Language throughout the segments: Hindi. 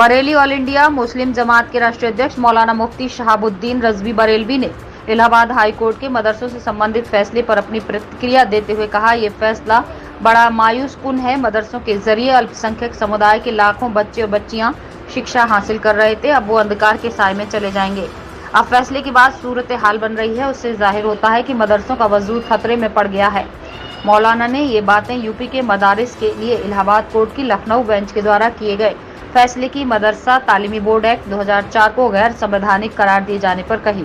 बरेली ऑल इंडिया मुस्लिम जमात के राष्ट्रीय अध्यक्ष मौलाना मुफ्ती शहाबुद्दीन रजवी बरेलवी ने इलाहाबाद हाई कोर्ट के मदरसों से संबंधित फैसले पर अपनी प्रतिक्रिया देते हुए कहा, ये फैसला बड़ा मायूस कुन है। मदरसों के जरिए अल्पसंख्यक समुदाय के लाखों बच्चे और बच्चियां शिक्षा हासिल कर रहे थे, अब वो अंधकार के साए में चले जाएंगे। अब फैसले के बाद सूरत हाल बन रही है, उससे जाहिर होता है कि मदरसों का वजूद खतरे में पड़ गया है। मौलाना ने ये बातें यूपी के मदारिस के लिए इलाहाबाद कोर्ट की लखनऊ बेंच के द्वारा किए गए फैसले की मदरसा तालीमी बोर्ड एक्ट 2004 को गैर संवैधानिक करार दिए जाने पर कही।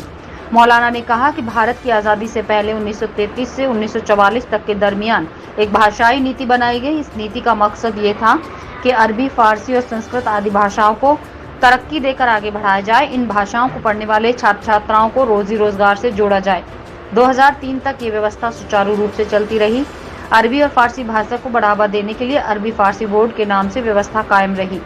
मौलाना ने कहा कि भारत की आज़ादी से पहले 1933 से 1944 तक के दरमियान एक भाषाई नीति बनाई गई। इस नीति का मकसद ये था कि अरबी, फारसी और संस्कृत आदि भाषाओं को तरक्की देकर आगे बढ़ाया जाए। इन भाषाओं को पढ़ने वाले छात्र छात्राओं को रोजी रोजगार से जोड़ा जाए। 2003 तक ये व्यवस्था सुचारू रूप से चलती रही। अरबी और फारसी भाषा को बढ़ावा देने के लिए अरबी फारसी बोर्ड के नाम से व्यवस्था कायम रही।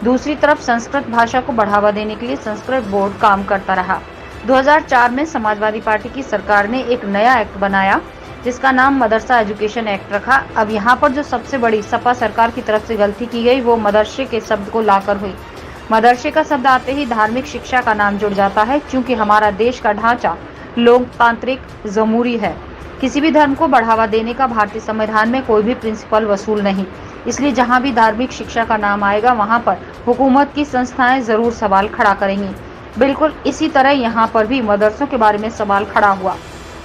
दूसरी तरफ संस्कृत भाषा को बढ़ावा देने के लिए संस्कृत बोर्ड काम करता रहा। 2004 में समाजवादी पार्टी की सरकार ने एक नया एक्ट बनाया जिसका नाम मदरसा एजुकेशन एक्ट रखा। अब यहाँ पर जो सबसे बड़ी सपा सरकार की तरफ से गलती की गई वो मदरसे के शब्द को लाकर हुई। मदरसे का शब्द आते ही धार्मिक शिक्षा का नाम जुड़ जाता है, क्योंकि हमारा देश का ढांचा लोकतांत्रिक जमहूरी है। किसी भी धर्म को बढ़ावा देने का भारतीय संविधान में कोई भी प्रिंसिपल वसूल नहीं। इसलिए जहां भी धार्मिक शिक्षा का नाम आएगा वहां पर हुकूमत की संस्थाएं जरूर सवाल खड़ा करेंगी। बिल्कुल इसी तरह यहां पर भी मदरसों के बारे में सवाल खड़ा हुआ।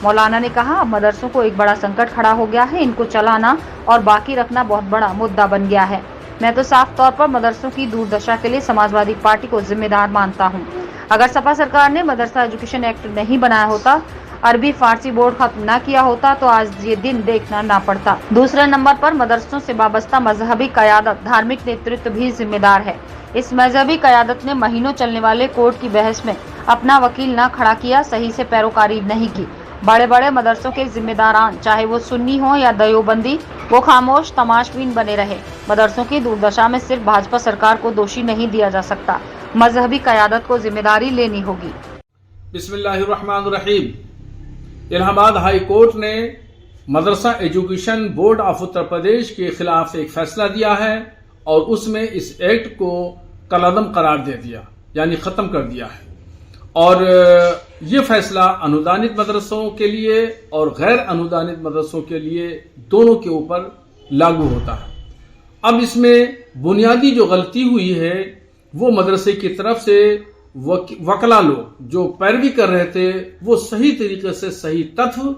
मौलाना ने कहा, अब मदरसों को एक बड़ा संकट खड़ा हो गया है। इनको चलाना और बाकी रखना बहुत बड़ा मुद्दा बन गया है। मैं तो साफ तौर पर मदरसों की दुर्दशा के लिए समाजवादी पार्टी को जिम्मेदार मानता हूँ। अगर सपा सरकार ने मदरसा एजुकेशन एक्ट नहीं बनाया होता, अरबी फारसी बोर्ड खत्म न किया होता, तो आज ये दिन देखना ना पड़ता। दूसरे नंबर पर मदरसों से वाबस्ता मजहबी कयादत, धार्मिक नेतृत्व भी जिम्मेदार है। इस मजहबी कयादत ने महीनों चलने वाले कोर्ट की बहस में अपना वकील न खड़ा किया, सही से पैरोकारी नहीं की। बड़े बड़े मदरसों के जिम्मेदारान, चाहे वो सुन्नी हो या देवबंदी, वो खामोश तमाशबीन बने रहे। मदरसों की दुर्दशा में सिर्फ भाजपा सरकार को दोषी नहीं दिया जा सकता, मजहबी कयादत को जिम्मेदारी लेनी होगी। बिस्मिल्लाहिर्रहमानिर्रहीम। इलाहाबाद हाई कोर्ट ने मदरसा education board of Uttar Pradesh के खिलाफ एक फैसला दिया है और उसमें इस एक्ट को कलअदम करार दे दिया, यानी खत्म कर दिया है। और ये फैसला अनुदानित मदरसों के लिए और गैर अनुदानित मदरसों के लिए दोनों के ऊपर लागू होता है। अब इसमें बुनियादी जो गलती हुई है वो मदरसे की तरफ से वकला लोग जो पैरवी कर रहे थे वो सही तरीके से सही तथ्य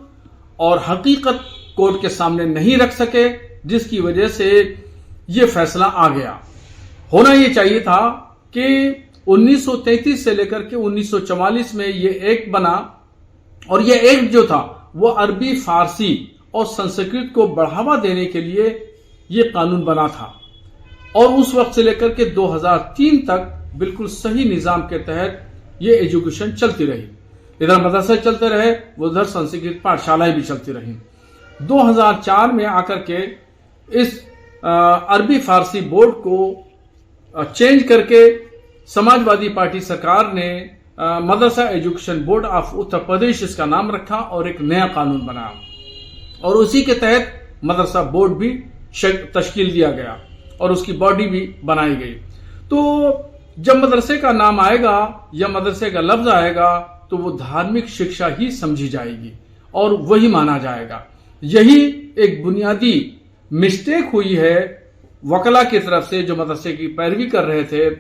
और हकीकत कोर्ट के सामने नहीं रख सके, जिसकी वजह से ये फैसला आ गया। होना ये चाहिए था कि 1933 से लेकर के 1944 में ये एक्ट बना और ये एक्ट जो था वो अरबी, फारसी और संस्कृत को बढ़ावा देने के लिए ये कानून बना था और उस वक्त से लेकर के 2003 तक बिल्कुल सही निजाम के तहत ये एजुकेशन चलती रही। इधर मदरसे चलते रहे, उधर संस्कृत पाठशालाएं भी चलती रही। 2004 में आकर के इस अरबी फारसी बोर्ड को चेंज करके समाजवादी पार्टी सरकार ने मदरसा education board of Uttar Pradesh इसका नाम रखा और एक नया कानून बनाया और उसी के तहत मदरसा बोर्ड भी तश्कील दिया गया और उसकी बॉडी भी बनाई गई। तो जब मदरसे का नाम आएगा या मदरसे का लफ्ज आएगा तो वो धार्मिक शिक्षा ही समझी जाएगी और वही माना जाएगा। यही एक बुनियादी मिस्टेक हुई है वकला की तरफ से जो मदरसे की पैरवी कर रहे थे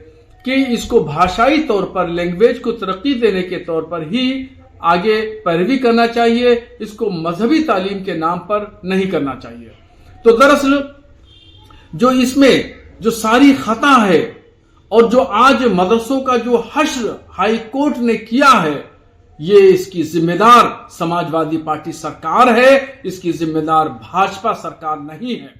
कि इसको भाषाई तौर पर, लैंग्वेज को तरक्की देने के तौर पर ही आगे पैरवी करना चाहिए, इसको मजहबी तालीम के नाम पर नहीं करना चाहिए। तो दरअसल जो इसमें जो सारी खता है और जो आज मदरसों का जो हश्र हाई कोर्ट ने किया है, ये इसकी जिम्मेदार समाजवादी पार्टी सरकार है, इसकी जिम्मेदार भाजपा सरकार नहीं है।